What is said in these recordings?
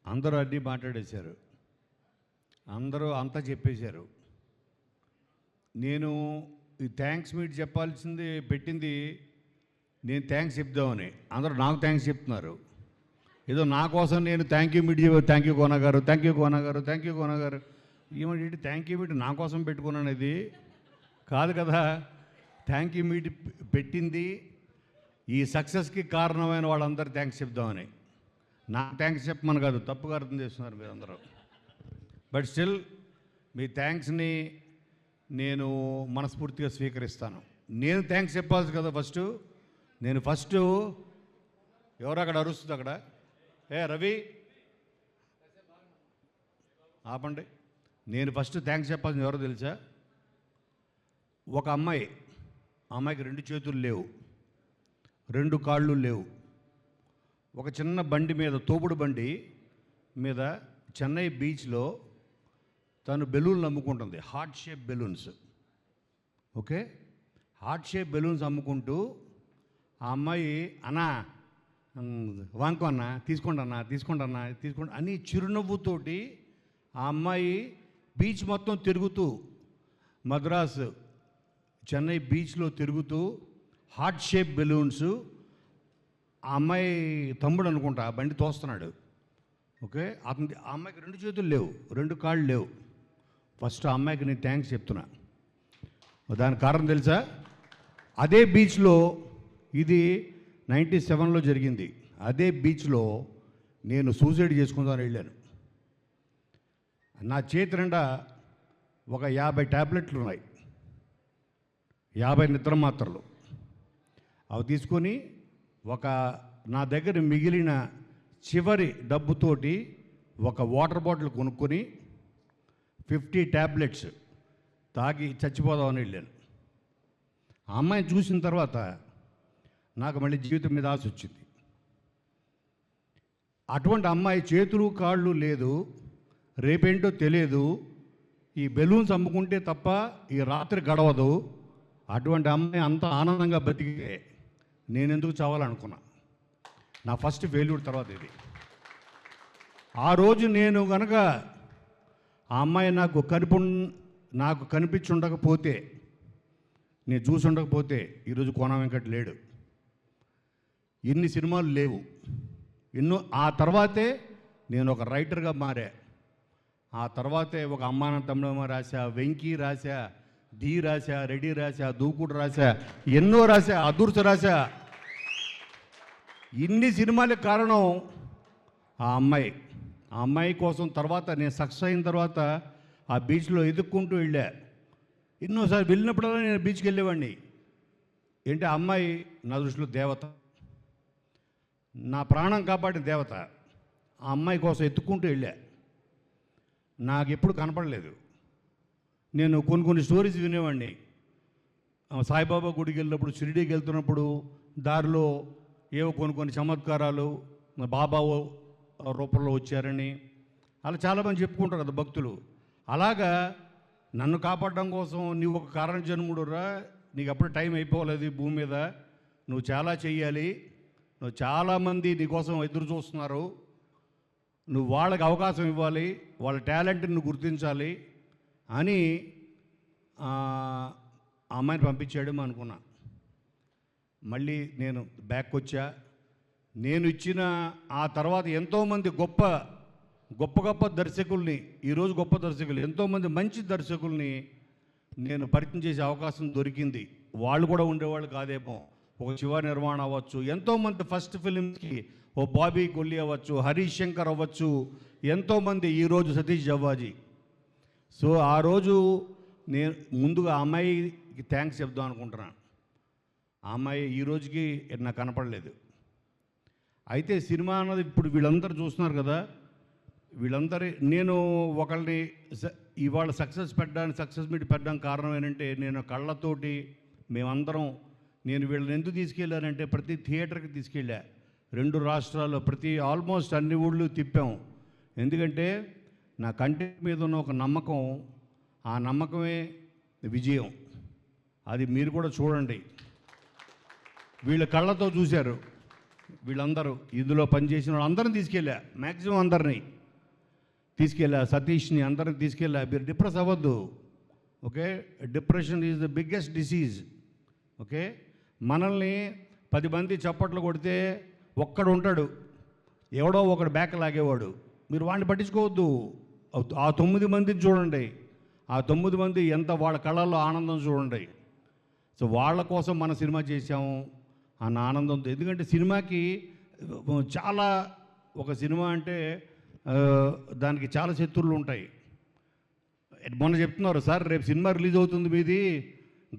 అందరూ అన్నీ మాట్లాడేశారు, అందరూ అంతా చెప్పేశారు. నేను ఈ థ్యాంక్స్ మీట్ చెప్పాల్సింది పెట్టింది నేను థ్యాంక్స్ చెప్దామని. అందరూ నాకు థ్యాంక్స్ చెప్తున్నారు. ఏదో నా కోసం నేను thank you meet thank you Kona గారు, థ్యాంక్ యూ కోన గారు, థ్యాంక్ యూ కోన గారు. ఏమంటే థ్యాంక్ యూ మీట్ నా కోసం పెట్టుకున్నాను, ఇది కాదు కదా. థ్యాంక్ యూ మీట్ పెట్టింది ఈ సక్సెస్కి కారణమైన వాళ్ళందరూ థ్యాంక్స్ చెప్దామని. నాకు థ్యాంక్స్ చెప్పమని కాదు, తప్పుగా అర్థం చేస్తున్నారు మీరు అందరూ. బట్ స్టిల్ మీ థ్యాంక్స్ని నేను మనస్ఫూర్తిగా స్వీకరిస్తాను. నేను థ్యాంక్స్ చెప్పాల్సి కదా ఫస్ట్ ఎవరు అక్కడ అరుస్తుంది అక్కడ, ఏ రవి ఆపండి. నేను ఫస్ట్ థ్యాంక్స్ చెప్పాల్సింది ఎవరో తెలుసా? ఒక అమ్మాయికి 2 చేతులు లేవు, 2 కాళ్ళు లేవు. ఒక చిన్న బండి మీద, తోపుడు బండి మీద చెన్నై బీచ్లో తను బెలూన్లు అమ్ముకుంటుంది, heart shape balloons. Okay, heart shape balloons అమ్ముకుంటూ ఆ అమ్మాయి అన్నా వాంకో అన్న తీసుకోండి అని చిరునవ్వుతోటి ఆ అమ్మాయి బీచ్ మొత్తం తిరుగుతూ, మద్రాసు చెన్నై బీచ్లో తిరుగుతూ హార్ట్ షేప్ బెలూన్స్, ఆ అమ్మాయి తమ్ముడు అనుకుంటా ఆ బండి తోస్తున్నాడు. ఓకే, ఆ అమ్మాయికి 2 చేతులు లేవు, 2 కాళ్ళు లేవు. ఫస్ట్ ఆ అమ్మాయికి నేను థ్యాంక్స్ చెప్తున్నా. దానికి కారణం తెలుసా? అదే బీచ్లో, ఇది 97లో జరిగింది. అదే బీచ్లో నేను సూసైడ్ చేసుకుందామని వెళ్ళాను. నా చేతి నిండా ఒక 50 ట్యాబ్లెట్లు ఉన్నాయి, 50 నిద్ర మాత్రలు. అవి తీసుకొని నా దగ్గర మిగిలిన చివరి డబ్బుతోటి ఒక వాటర్ బాటిల్ కొనుక్కొని 50 ట్యాబ్లెట్స్ తాగి చచ్చిపోదామని వెళ్ళాను. ఆ అమ్మాయిని చూసిన తర్వాత నాకు మళ్ళీ జీవితం మీద ఆశ వచ్చింది. అటువంటి అమ్మాయి చేతులు కాళ్ళు లేదు, రేపేంటో తెలియదు, ఈ బెలూన్స్ అమ్ముకుంటే తప్ప ఈ రాత్రి గడవదు. అటువంటి అమ్మాయి అంత ఆనందంగా బతికితే నేనెందుకు చావాలనుకున్నా. నా ఫస్ట్ ఫెయిల్యూర్ తర్వాత ఇది. ఆ రోజు నేను కనుక ఆ అమ్మాయి నాకు కనిపించి ఉండకపోతే, నేను చూసి ఉండకపోతే ఈరోజు కోన వెంకట్ లేడు, ఇన్ని సినిమాలు లేవు, ఆ తర్వాతే నేను ఒక రైటర్గా మారా. ఆ తర్వాతే ఒక అమ్మాన తమ్ముడమ్మ రాశా, వెంకీ రాశా, డి రాశా, రెడ్డి రాశా, దూకుడు రాశా, ఎన్నో రాశా, అదూర్చ రాశా. ఇన్ని సినిమాలకు కారణం ఆ అమ్మాయి కోసం. తర్వాత నేను సక్సెస్ అయిన తర్వాత ఆ బీచ్లో ఎదుక్కుంటూ వెళ్ళా. ఎన్నోసార్లు వెళ్ళినప్పుడల్లా నేను బీచ్కి వెళ్ళేవాడిని. ఏంటి, ఆ అమ్మాయి నా దృష్టిలో దేవత, నా ప్రాణం కాపాడిన దేవత. ఆ అమ్మాయి కోసం ఎత్తుక్కుంటూ వెళ్ళా. నాకు ఎప్పుడు కనపడలేదు. నేను కొన్ని స్టోరీస్ వినేవాడిని. సాయిబాబా గుడికి వెళ్ళినప్పుడు, షిరిడీకి వెళ్తున్నప్పుడు దారిలో ఏవో కొన్ని చమత్కారాలు బాబా రూపంలో వచ్చారని అలా చాలామంది చెప్పుకుంటారు కదా భక్తులు. అలాగా నన్ను కాపాడడం కోసం నీవు ఒక కారణ జన్ముడురా, నీకు అప్పుడు టైం అయిపోలేదు ఈ భూమి మీద, నువ్వు చాలా చెయ్యాలి, నువ్వు చాలామంది నీకోసం ఎదురు చూస్తున్నారు, నువ్వు వాళ్ళకి అవకాశం ఇవ్వాలి, వాళ్ళ టాలెంట్ని నువ్వు గుర్తించాలి అని ఆ అమ్మాయిని పంపించాడు అనుకున్నా. మళ్ళీ నేను బ్యాక్ వచ్చా. నేను ఇచ్చిన ఆ తర్వాత ఎంతోమంది గొప్ప దర్శకుల్ని, ఈరోజు గొప్ప దర్శకులు, ఎంతోమంది మంచి దర్శకుల్ని నేను పరిచయం చేసే అవకాశం దొరికింది. వాళ్ళు కూడా ఉండేవాళ్ళు కాదేమో. ఒక శివ నిర్మాణ అవ్వచ్చు, ఎంతోమంది ఫస్ట్ ఫిలిమ్స్కి ఓ బాబీ కొల్లి అవ్వచ్చు, హరీష్ శంకర్ అవ్వచ్చు, ఎంతోమంది, ఈరోజు సతీష్ జవ్వాజీ. సో ఆ రోజు నేను ముందుగా ఆ అమ్మాయికి థ్యాంక్స్ చెప్దాం అనుకుంటున్నాను. ఆ అమ్మాయి ఈ రోజుకి నాకు కనపడలేదు. అయితే సినిమా అన్నది ఇప్పుడు వీళ్ళందరూ చూస్తున్నారు కదా, వీళ్ళందరి నేను ఒకళ్ళని ఇవాళ సక్సెస్ మీట్ పెట్టడానికి కారణం ఏంటంటే, నేను కళ్ళతోటి మేమందరం, నేను వీళ్ళని ఎందుకు తీసుకెళ్ళానంటే ప్రతి థియేటర్కి తీసుకెళ్ళా, 2 రాష్ట్రాల్లో ఆల్మోస్ట్ అన్ని ఊళ్ళు తిప్పాం. ఎందుకంటే నా కంటెంట్ మీద ఉన్న ఒక నమ్మకం, ఆ నమ్మకమే విజయం. అది మీరు కూడా చూడండి. వీళ్ళ కళ్ళతో చూశారు, వీళ్ళందరూ ఇందులో పనిచేసిన వాళ్ళందరినీ తీసుకెళ్ళా, మ్యాక్సిమం అందరినీ తీసుకెళ్ళా, సతీష్ని అందరిని తీసుకెళ్ళా. మీరు డిప్రెస్ అవ్వద్దు, okay? Depression is the biggest disease, okay? మనల్ని 10 మంది చప్పట్లు కొడితే ఒక్కడు ఉంటాడు, ఎవడో ఒకడు బ్యాక్ లాగేవాడు. మీరు వాడిని పట్టించుకోవద్దు. ఆ 9 మందిని చూడండి, ఆ 9 మంది ఎంత వాళ్ళ కళ్ళల్లో ఆనందం చూడండి. సో వాళ్ళ కోసం మన సినిమా చేసాము అన్న ఆనందంతో. ఎందుకంటే సినిమాకి చాలా, ఒక సినిమా అంటే దానికి చాలా శత్రువులు ఉంటాయి. మొన్న చెప్తున్నారు, సార్ రేపు సినిమా రిలీజ్ అవుతుంది మీది,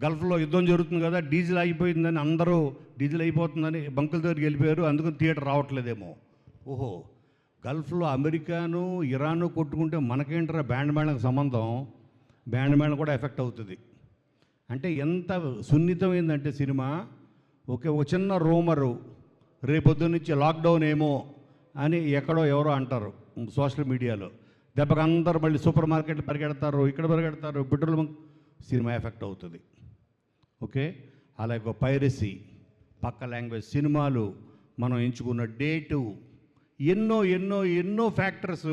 గల్ఫ్లో యుద్ధం జరుగుతుంది కదా, డీజిల్ అయిపోయిందని అందరూ డీజిల్ అయిపోతుందని బంకుల దగ్గరికి వెళ్ళిపోయారు, అందుకని థియేటర్ రావట్లేదేమో. ఓహో, గల్ఫ్లో అమెరికాను ఇరాను కొట్టుకుంటే మనకేంటారా బ్యాండ్ మేళకు సంబంధం? బ్యాండ్ మేళం కూడా ఎఫెక్ట్ అవుతుంది. అంటే ఎంత సున్నితమైందంటే సినిమా. ఓకే, ఒక చిన్న రూమరు రేపొద్దు నుంచి లాక్డౌన్ ఏమో అని ఎక్కడో ఎవరో అంటారు సోషల్ మీడియాలో, దెబ్బకి అందరూ మళ్ళీ సూపర్ మార్కెట్లు పరిగెడతారు, ఇక్కడ పరిగెడతారు, పెట్రోల్ బంక్, సినిమా ఎఫెక్ట్ అవుతుంది. ఓకే, అలాగే పైరసీ, పక్క లాంగ్వేజ్ సినిమాలు, మనం ఎంచుకున్న డేటు, ఎన్నో ఎన్నో ఎన్నో ఫ్యాక్టర్స్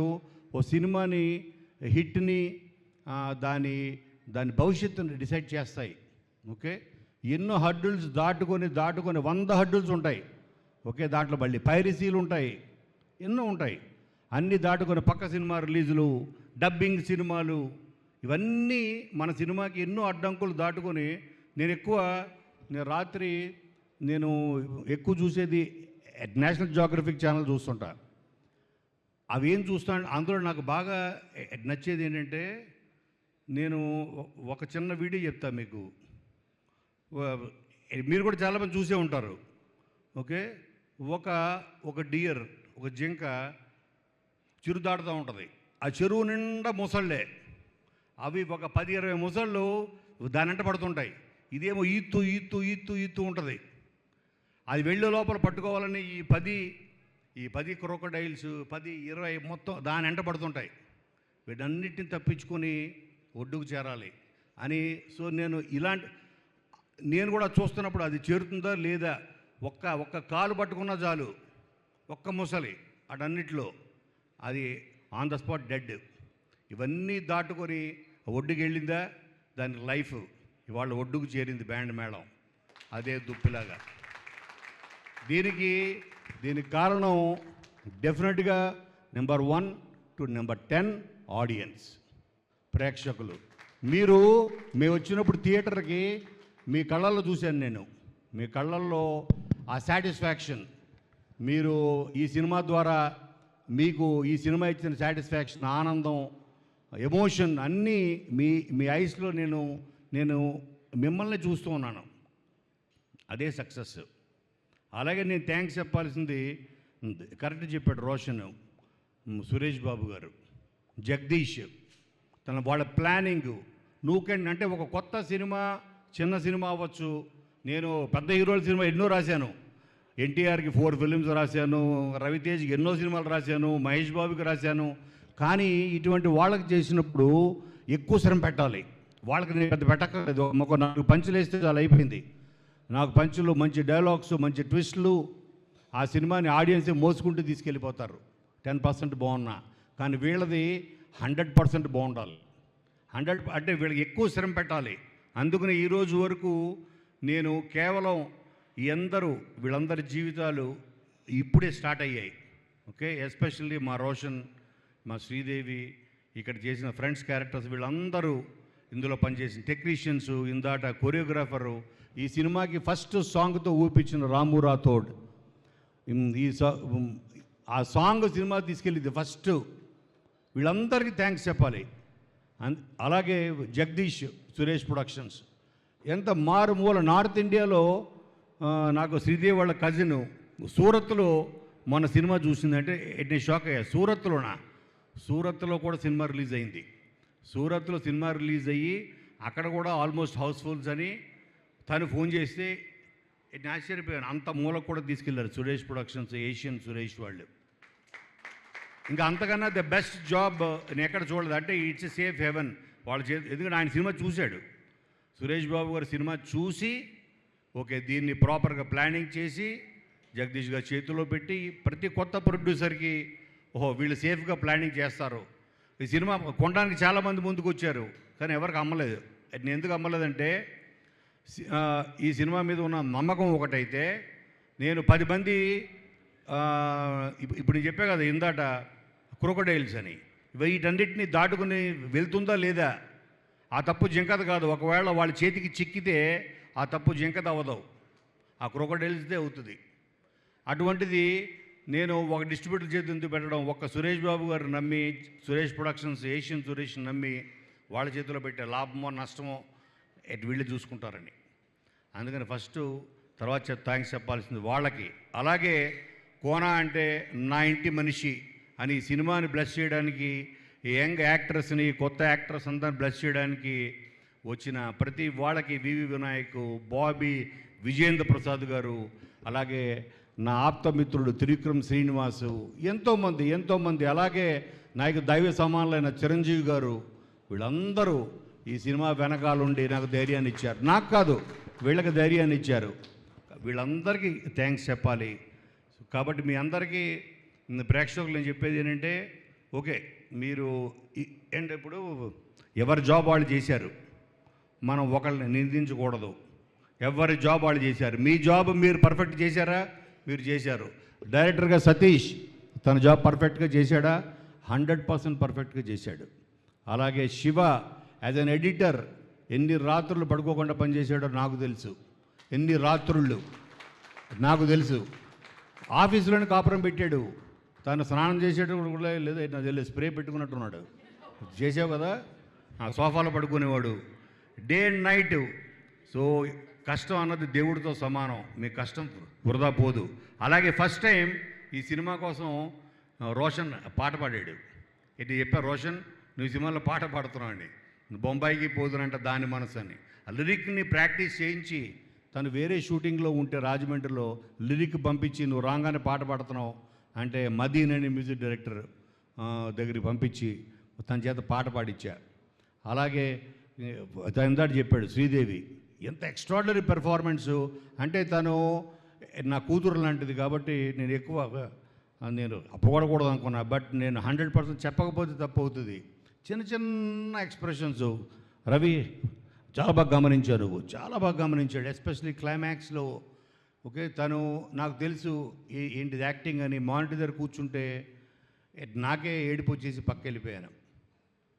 ఓ సినిమాని హిట్ని దాని భవిష్యత్తుని డిసైడ్ చేస్తాయి. ఓకే, ఎన్నో హడ్డుల్స్ దాటుకొని 100 హడ్డుల్స్ ఉంటాయి. ఓకే, దాంట్లో మళ్ళీ పైరసీలు ఉంటాయి, ఎన్నో ఉంటాయి. అన్నీ దాటుకొని పక్క సినిమా రిలీజులు, డబ్బింగ్ సినిమాలు, ఇవన్నీ మన సినిమాకి ఎన్నో అడ్డంకులు దాటుకొని నేను రాత్రి ఎక్కువ చూసేది నేషనల్ జియోగ్రఫిక్ ఛానల్ చూస్తుంటా. అవి ఏం చూస్తాను, అందులో నాకు బాగా నచ్చేది ఏంటంటే, నేను ఒక చిన్న వీడియో చెప్తా మీకు, మీరు కూడా చాలామంది చూసే ఉంటారు. ఓకే, ఒక డియర్, ఒక జింక చెరువు దాటుతూ ఉంటుంది. ఆ చెరువు నిండా ముసళ్ళే, అవి ఒక 10-20 ముసళ్ళు దాని వెంట పడుతుంటాయి. ఇదేమో ఈత్తు ఉంటుంది. అది వెళ్ళే లోపల పట్టుకోవాలని ఈ 10 క్రోకోడైల్స్ 10-20 మొత్తం దాని వెంట పడుతుంటాయి. వీటన్నిటిని తప్పించుకొని ఒడ్డుకు చేరాలి అని. సో నేను కూడా చూస్తున్నప్పుడు అది చేరుతుందా లేదా, ఒక్క కాలు పట్టుకున్నా చాలు, ఒక్క ముసలి అటన్నిట్లో అది ఆన్ ద స్పాట్ డెడ్. ఇవన్నీ దాటుకొని ఒడ్డుకు వెళ్ళిందా, దాని లైఫ్ ఇవాళ ఒడ్డుకు చేరింది బ్యాండ్ మేళం, అదే దుప్పిలాగా. దీనికి కారణం డెఫినెట్గా నెంబర్ 1 to నెంబర్ 10 ఆడియన్స్, ప్రేక్షకులు. మేము వచ్చినప్పుడు థియేటర్కి మీ కళ్ళల్లో చూశాను నేను, మీ కళ్ళల్లో ఆ సాటిస్ఫాక్షన్, మీరు ఈ సినిమా ద్వారా మీకు ఈ సినిమా ఇచ్చిన సాటిస్ఫాక్షన్, ఆనందం, ఎమోషన్ అన్నీ మీ ఐస్లో నేను మిమ్మల్ని చూస్తూ ఉన్నాను. అదే సక్సెస్. అలాగే నేను థ్యాంక్స్ చెప్పాల్సింది, కరెక్ట్ చెప్పాడు రోషన్, సురేష్ బాబు గారు, జగదీష్, వాళ్ళ ప్లానింగ్. అంటే ఒక కొత్త సినిమా, చిన్న సినిమా అవ్వచ్చు. నేను పెద్ద హీరోల సినిమా ఎన్నో రాశాను, ఎన్టీఆర్కి 4 ఫిలిమ్స్ రాశాను, రవితేజ్కి ఎన్నో సినిమాలు రాశాను, మహేష్ బాబుకి రాశాను. కానీ ఇటువంటి వాళ్ళకి చేసినప్పుడు ఎక్కువ శ్రమ పెట్టాలి. వాళ్ళకి నేను పెద్ద పెట్టక్కర్లేదు, ఒక 4 పంచులు వేస్తే చాలా అయిపోయింది. నాకు పంచులు, మంచి డైలాగ్స్, మంచి ట్విస్టులు, ఆ సినిమాని ఆడియన్సే మోసుకుంటూ తీసుకెళ్ళిపోతారు. 10% బాగున్నా, కానీ వీళ్ళది 100% బాగుండాలి. 100 అంటే వీళ్ళకి ఎక్కువ శ్రమ పెట్టాలి. అందుకని ఈరోజు వరకు నేను కేవలం వీళ్ళందరి జీవితాలు ఇప్పుడే స్టార్ట్ అయ్యాయి. ఓకే, ఎస్పెషల్లీ మా రోషన్, మా శ్రీదేవి, ఇక్కడ చేసిన ఫ్రెండ్స్ క్యారెక్టర్స్, వీళ్ళందరూ ఇందులో పనిచేసిన టెక్నీషియన్స్, ఇందాట కొరియోగ్రాఫరు, ఈ సినిమాకి ఫస్ట్ సాంగ్తో ఊపించిన రాము రాథోడ్, ఆ సాంగ్ సినిమా తీసుకెళ్ళింది ఫస్ట్. వీళ్ళందరికీ థ్యాంక్స్ చెప్పాలి. అలాగే జగదీష్, సురేష్ ప్రొడక్షన్స్, ఎంత మారుమూల నార్త్ ఇండియాలో. నాకు శ్రీదేవి వాళ్ళ కజిన్ సూరత్లో మన సినిమా చూసిందంటే నేను షాక్ అయ్యా. సూరత్లో కూడా సినిమా రిలీజ్ అయింది. సూరత్లో సినిమా రిలీజ్ అయ్యి అక్కడ కూడా ఆల్మోస్ట్ హౌస్ఫుల్స్ అని తను ఫోన్ చేస్తే నేను ఆశ్చర్యపోయాను. అంత మూలకు కూడా తీసుకెళ్లారు సురేష్ ప్రొడక్షన్స్, ఏషియన్ సురేష్ వాళ్ళు. ఇంకా అంతకన్నా ద బెస్ట్ జాబ్ నేను ఎక్కడ చూడలేదు. అంటే ఇట్స్ ఎ సేఫ్ హెవెన్ వాళ్ళు ఎందుకంటే ఆయన సినిమా చూశాడు, సురేష్ బాబు గారు సినిమా చూసి ఓకే దీన్ని ప్రాపర్గా ప్లానింగ్ చేసి జగదీష్ గారి చేతిలో పెట్టి ప్రతి కొత్త ప్రొడ్యూసర్కి ఓహో వీళ్ళు సేఫ్గా ప్లానింగ్ చేస్తారు. ఈ సినిమా కొనడానికి చాలామంది ముందుకు వచ్చారు, కానీ ఎవరికి అమ్మలేదు. నేను ఎందుకు అమ్మలేదంటే ఈ సినిమా మీద ఉన్న నమ్మకం ఒకటైతే, నేను 10 మంది ఇప్పుడు నేను చెప్పే కదా ఇందాట క్రొకడైల్స్ అని, వీటన్నిటిని దాటుకుని వెళ్తుందా లేదా, ఆ తప్పు జింకది కాదు. ఒకవేళ వాళ్ళ చేతికి చిక్కితే ఆ తప్పు జింకది అవ్వదు, ఆ క్రొకడైల్స్దే అవుతుంది. అటువంటిది నేను ఒక డిస్ట్రిబ్యూటర్ చేతి ఎందుకు పెట్టడం, ఒక్క సురేష్ బాబు గారు నమ్మి, సురేష్ ప్రొడక్షన్స్, ఏషియన్ సురేష్ నమ్మి వాళ్ళ చేతిలో పెట్టే లాభమో నష్టమో వీళ్ళు చూసుకుంటారని. అందుకని ఫస్ట్ తర్వాత థ్యాంక్స్ చెప్పాల్సింది వాళ్ళకి. అలాగే కోనా అంటే నా ఇంటి మనిషి అని ఈ సినిమాని బ్లెస్ చేయడానికి, యంగ్ యాక్టర్స్ని, కొత్త యాక్టర్స్ అందరిని బ్లెస్ చేయడానికి వచ్చిన ప్రతి వాళ్ళకి వివి వినాయక్, బాబీ, విజేంద్ర ప్రసాద్ గారు, అలాగే నా ఆప్తమిత్రుడు త్రివిక్రమ్ శ్రీనివాసు, ఎంతోమంది, అలాగే నాకు దైవ సమానులైన చిరంజీవి గారు, వీళ్ళందరూ ఈ సినిమా వెనకాలండి నాకు ధైర్యాన్ని ఇచ్చారు. నాకు కాదు, వీళ్ళకి ధైర్యాన్ని ఇచ్చారు. వీళ్ళందరికీ థ్యాంక్స్ చెప్పాలి. కాబట్టి మీ అందరికీ ప్రేక్షకులు నేను చెప్పేది ఏంటంటే, ఓకే మీరు ఏంటి ఇప్పుడు ఎవరి జాబ్ వాళ్ళు చేశారు, మనం ఒకళ్ళని నిందించకూడదు. ఎవరి జాబ్ వాళ్ళు చేశారు. మీ జాబ్ మీరు పర్ఫెక్ట్ చేశారా? మీరు చేశారు. డైరెక్టర్గా సతీష్ తన జాబ్ పర్ఫెక్ట్గా చేశాడా? 100% పర్ఫెక్ట్గా చేశాడు. అలాగే శివ యాజ్ అన్ ఎడిటర్ ఎన్ని రాత్రులు పడుకోకుండా పనిచేశాడో నాకు తెలుసు. ఎన్ని రాత్రుళ్ళు నాకు తెలుసు. ఆఫీసులోనే కాపురం పెట్టాడు. తను స్నానం చేసేటప్పుడు కూడా లేదు, నాకు తెలియదు, స్ప్రే పెట్టుకున్నట్టున్నాడు. చేసావు కదా, ఆ సోఫాలో పడుకునేవాడు డే అండ్ నైట్. సో కష్టం అన్నది దేవుడితో సమానం. మీ కష్టం వృధా పోదు. అలాగే ఫస్ట్ టైం ఈ సినిమా కోసం రోషన్ పాట పాడాడు. ఇటు చెప్పారు, రోషన్ నువ్వు సినిమాలో పాట పాడుతున్నావు అండి, బొంబాయికి పోదునంట దాని మనసు అని. ఆ లిరిక్ని ప్రాక్టీస్ చేయించి, తను వేరే షూటింగ్లో ఉంటే రాజమండ్రిలో లిరిక్ పంపించి నువ్వు రాగానే పాట పాడుతున్నావు అంటే మదీన్ అని మ్యూజిక్ డైరెక్టర్ దగ్గరికి పంపించి తన చేత పాట పాడించా. అలాగే ఇందాక చెప్పాడు శ్రీదేవి, ఎంత ఎక్స్ట్రాడినరీ పెర్ఫార్మెన్సు అంటే తను నా కూతురు లాంటిది కాబట్టి నేను ఎక్కువ నేను పొగడకూడదు అనుకున్నా. బట్ నేను 100% చెప్పకపోతే తప్పు అవుతుంది. చిన్న ఎక్స్ప్రెషన్స్ రవి చాలా బాగా గమనించారు, చాలా బాగా గమనించాడు. ఎస్పెషలీ క్లైమాక్స్లో. ఓకే, తను నాకు తెలుసు ఏంటిది యాక్టింగ్ అని. మానిటర్ దగ్గర కూర్చుంటే నాకే ఏడుపు వచ్చేసి పక్క వెళ్ళిపోయాను.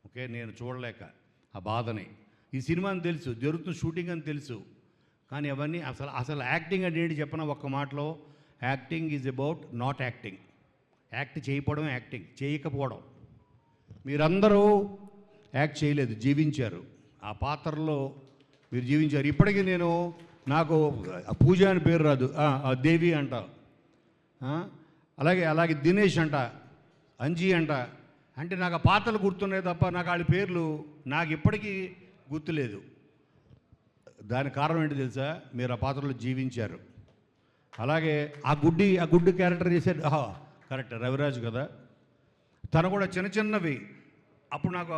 ఓకే, నేను చూడలేక ఆ బాధని. ఈ సినిమాని తెలుసు, జరుగుతున్న షూటింగ్ అని తెలుసు, కానీ అవన్నీ అసలు యాక్టింగ్ అంటే ఏంటి చెప్పిన ఒక్క మాటలో, acting is about not acting. Act చేయకపోవడం యాక్టింగ్, చేయకపోవడం. మీరందరూ యాక్ట్ చేయలేదు, జీవించారు. ఆ పాత్రలో మీరు జీవించారు. ఇప్పటికీ నాకు పూజ అని పేరు రాదు, దేవి అంట, అలాగే దినేష్ అంట, అంజీ అంట. అంటే నాకు ఆ పాత్రలు గుర్తున్నాయి తప్ప నాకు వాళ్ళ పేర్లు నాకు ఇప్పటికీ గుర్తులేదు. దానికి కారణం ఏంటి తెలుసా? మీరు ఆ పాత్రలో జీవించారు. అలాగే ఆ గుడ్డి క్యారెక్టర్ చేశాడు. కరెక్ట్, రవిరాజు కదా. తను కూడా చిన్నవి. అప్పుడు నాకు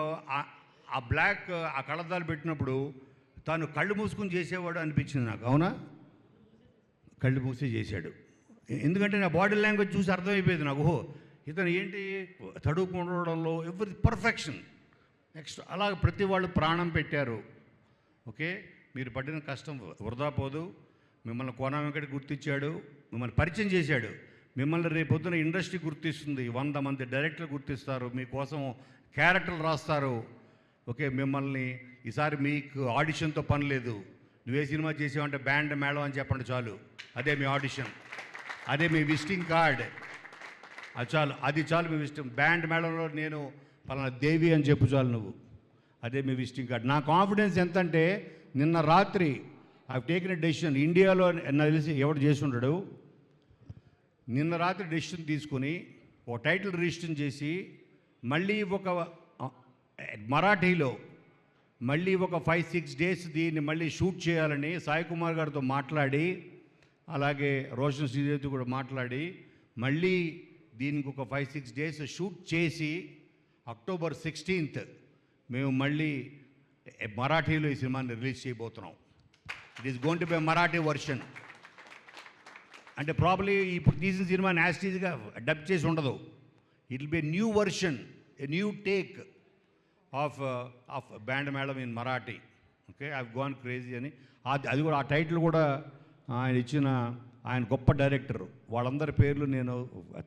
ఆ బ్లాక్ ఆ కళ్ళద్దాలు పెట్టినప్పుడు తాను కళ్ళు మూసుకుని చేసేవాడు అనిపించింది నాకు. అవునా, కళ్ళు మూసి చేశాడు. ఎందుకంటే నా బాడీ లాంగ్వేజ్ చూసి అర్థమైపోయింది నాకు, ఓహో ఇతను ఏంటి చదువుకోవడంలో ఎవరి పర్ఫెక్షన్. నెక్స్ట్ అలాగే ప్రతి వాళ్ళు ప్రాణం పెట్టారు. ఓకే, మీరు పడిన కష్టం వృధా పోదు. మిమ్మల్ని కోన వెంకట గుర్తించాడు, మిమ్మల్ని పరిచయం చేశాడు. మిమ్మల్ని రేపొద్దున ఇండస్ట్రీ గుర్తిస్తుంది, 100 మంది డైరెక్టర్లు గుర్తిస్తారు, మీకోసం క్యారెక్టర్లు రాస్తారు. ఓకే, మిమ్మల్ని ఈసారి మీకు ఆడిషన్తో పని లేదు. నువ్వే సినిమా చేసావంటే బ్యాండ్ మేళం అని చెప్పండి చాలు, అదే మీ ఆడిషన్, అదే మీ విజిటింగ్ కార్డ్. అది చాలు మీ విజిటింగ్. బ్యాండ్ మేళంలో నేను పలానా దేవి అని చెప్పు చాలు నువ్వు, అదే మీ విజిటింగ్ కార్డ్. నా కాన్ఫిడెన్స్ ఎంతంటే నిన్న రాత్రి ఐ టేకిన్ ఎ డెసిషన్. ఇండియాలో నాకు తెలిసి ఎవడు చేసి ఉండడు. నిన్న రాత్రి డెసిషన్ తీసుకుని ఒక టైటిల్ రిజిస్టర్ చేసి మళ్ళీ ఒక మరాఠీలో మళ్ళీ ఒక 5-6 డేస్ దీన్ని మళ్ళీ షూట్ చేయాలని సాయి కుమార్ గారితో మాట్లాడి, అలాగే రోషన్ శ్రీదేవితో కూడా మాట్లాడి మళ్ళీ దీనికి ఒక 5-6 డేస్ షూట్ చేసి అక్టోబర్ 16th మేము మళ్ళీ మరాఠీలో ఈ సినిమాని రిలీజ్ చేయబోతున్నాం. It is going to be Marathi version. అంటే ప్రాబ్లీ ఇప్పుడు తీసిన సినిమా యాస్టీజ్గా డబ్ చేసి ఉండదు. It will be new version, a new take off band madam in Marathi. Okay, I gone crazy అని అది కూడా ఆ టైటిల్ కూడా ఆయన ఇచ్చిన ఆయన గొప్ప డైరెక్టర్ వాళ్ళందరి పేర్లు నేను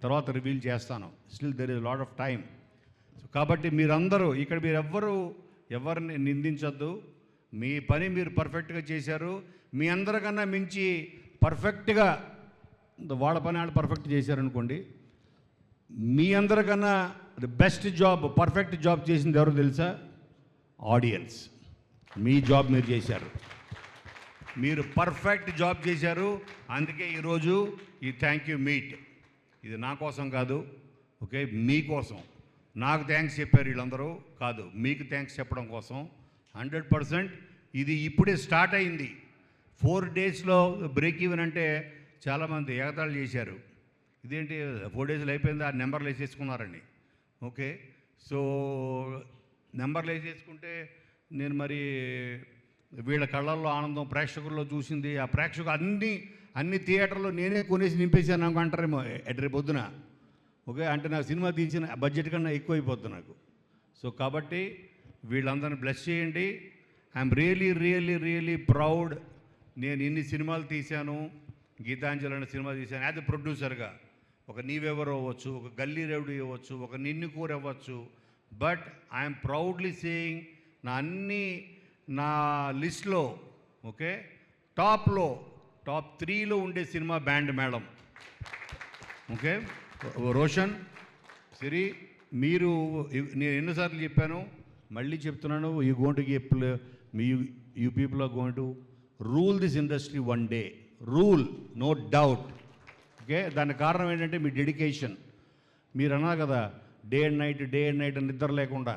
తర్వాత రివీల్ చేస్తాను. Still there is lot of time. So కాబట్టి మీరందరూ ఇక్కడ మీరు ఎవరిని నిందించొద్దు. మీ పని మీరు పర్ఫెక్ట్గా చేశారు. మీ అందరికన్నా మించి పర్ఫెక్ట్గా వాళ్ళ పని వాళ్ళు పర్ఫెక్ట్ చేశారనుకోండి. మీ అందరికన్నా the best job, perfect job చేసింది ఎవరో తెలుసా? ఆడియన్స్. మీ జాబ్ మీరు చేశారు, మీరు పర్ఫెక్ట్ జాబ్ చేశారు. అందుకే ఈరోజు ఈ థ్యాంక్ యూ మీట్ ఇది నా కోసం కాదు, ఓకే, మీకోసం. నాకు థ్యాంక్స్ చెప్పారు వీళ్ళందరూ కాదు, మీకు థ్యాంక్స్ చెప్పడం కోసం. 100% ఇది ఇప్పుడే స్టార్ట్ అయింది. 4 డేస్లో బ్రేక్ ఈవెన్ అంటే చాలామంది ఎగతాళి చేశారు. ఇదేంటి 4 డేస్లో అయిపోయింది, ఆ నెంబర్లు వేసేసుకున్నారండి. ఓకే, సో నెంబర్లు వేసేసుకుంటే నేను మరి వీళ్ళ కళ్ళల్లో ఆనందం ప్రేక్షకుల్లో చూసింది, ఆ ప్రేక్షకులు అన్ని థియేటర్లో నేనే కొనేసి నింపేశాను నాకు అంటారేమో రేపు పొద్దున. ఓకే, అంటే నాకు సినిమా తీసిన బడ్జెట్ కన్నా ఎక్కువ అయిపోతుంది నాకు. సో కాబట్టి వీళ్ళందరిని బ్లెస్ చేయండి. I'm really proud. నేను ఇన్ని సినిమాలు తీశాను, గీతాంజలి అనే సినిమా తీశాను యాజ్ ఎ ప్రొడ్యూసర్గా. ఒక నీవెవరో అవ్వచ్చు, ఒక గల్లీ రౌడీ అవ్వచ్చు, ఒక నిన్ను కూర అవ్వచ్చు. బట్ ఐఎమ్ ప్రౌడ్లీ సేయింగ్ నా లిస్ట్లో, ఓకే, టాప్ 3లో ఉండే cinema band madam. Okay, Roshan, Siri, మీరు నేను ఎన్నోసార్లు చెప్పాను, మళ్ళీ చెప్తున్నాను. You people are going to rule this industry one day. Rule, no doubt. Okay, దానికి కారణం ఏంటంటే మీ డెడికేషన్. మీరు అన్నారు కదా డే అండ్ నైట్ నిద్ర లేకుండా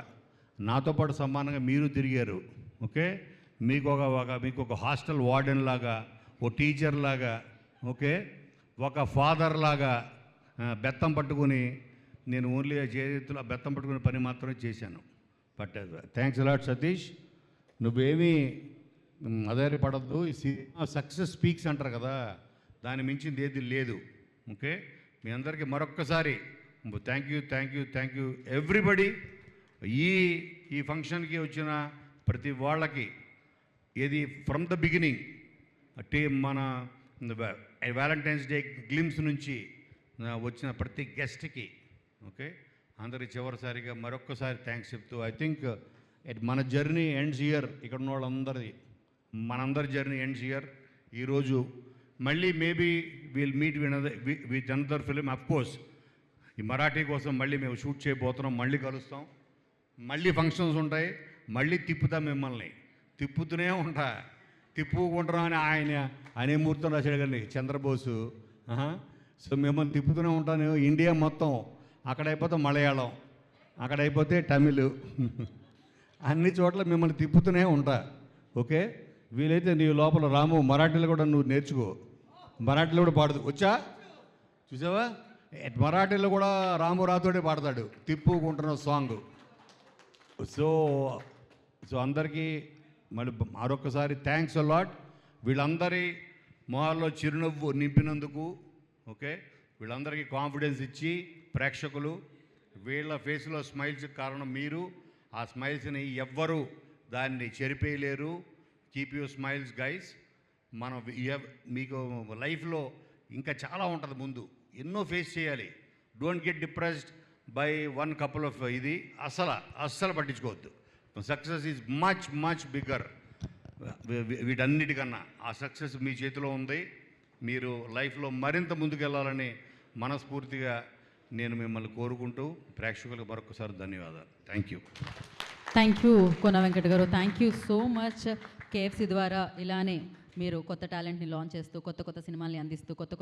నాతో పాటు సమానంగా మీరు తిరిగారు. ఓకే, మీకు ఒక హాస్టల్ వార్డెన్ లాగా, ఓ టీచర్ లాగా, ఓకే, ఒక ఫాదర్ లాగా బెత్తం పట్టుకుని నేను ఓన్లీ చేతిలో బెత్తం పట్టుకునే పని మాత్రమే చేశాను. But thanks a lot Satish. నువ్వేమీ అధైర్యపడద్దు. ఈ సినిమా సక్సెస్ స్పీక్స్ అంటారు కదా, దాని మించింది ఏది లేదు. ఓకే, మీ అందరికీ మరొక్కసారి థ్యాంక్ యూ ఎవ్రీబడి. ఈ ఫంక్షన్కి వచ్చిన ప్రతి వాళ్ళకి ఏది ఫ్రమ్ ద బిగినింగ్ మన వ్యాలంటైన్స్ డే గ్లిమ్స్ నుంచి వచ్చిన ప్రతి గెస్ట్కి, ఓకే, అందరికి చివరిసారిగా మరొక్కసారి థ్యాంక్స్ చెప్తూ ఐ థింక్ మన జర్నీ ఎండ్స్ ఇయర్. ఇక్కడ ఉన్న వాళ్ళందరిది మనందరి జర్నీ ఎండ్స్ ఇయర్. ఈరోజు మళ్ళీ maybe will meet with another film. Of course ఈ మరాఠీ కోసం మళ్ళీ మేము షూట్ చేయబోతున్నాం, మళ్ళీ కలుస్తాం, మళ్ళీ ఫంక్షన్స్ ఉంటాయి, మళ్ళీ తిప్పుతాం మిమ్మల్ని. తిప్పుతూనే తిప్పుకుంటున్నాం అని ఆయన అనే ముహూర్తం రాశాడు కానీ చంద్రబోసు. సో మిమ్మల్ని తిప్పుతూనే ఉంటాను. ఇండియా మొత్తం, అక్కడైపోతే మలయాళం, అక్కడైపోతే తమిళ్, అన్ని చోట్ల మిమ్మల్ని తిప్పుతూనే ఉంటా. ఓకే, వీలైతే నీ లోపల రాము మరాఠీలో కూడా నువ్వు నేర్చుకో. మరాఠీలో కూడా పాడుతూ వచ్చా, చూసావా? మరాఠీలో కూడా రాము రాతోడే పాడతాడు తిప్పుకుంటున్న సాంగ్. సో అందరికీ మళ్ళీ మరొకసారి థ్యాంక్స్ అలాట్. వీళ్ళందరి మొహాల్లో చిరునవ్వు నింపినందుకు, ఓకే, వీళ్ళందరికీ కాన్ఫిడెన్స్ ఇచ్చి ప్రేక్షకులు వీళ్ళ ఫేస్లో స్మైల్స్ కారణం మీరు. ఆ స్మైల్స్ని ఎవ్వరూ దాన్ని చెరిపేయలేరు. Keep your smiles guys. మనం మీకు లైఫ్లో ఇంకా చాలా ఉంటుంది ముందు, ఎన్నో ఫేస్ చేయాలి. Don't get depressed by one couple of ఇది అస్సలు పట్టించుకోవద్దు. Success is much bigger. వీటన్నిటికన్నా ఆ సక్సెస్ మీ చేతిలో ఉంది. మీరు లైఫ్లో మరింత ముందుకెళ్ళాలని మనస్ఫూర్తిగా నేను మిమ్మల్ని కోరుకుంటూ ప్రేక్షకులకు మరొకసారి ధన్యవాదాలు. థ్యాంక్ యూ కోన వెంకట గారు. Thank you so much. KFC ద్వారా ఇలానే మీరు కొత్త టాలెంట్ని లాంచ్ చేస్తూ కొత్త సినిమాల్ని అందిస్తూ కొత్త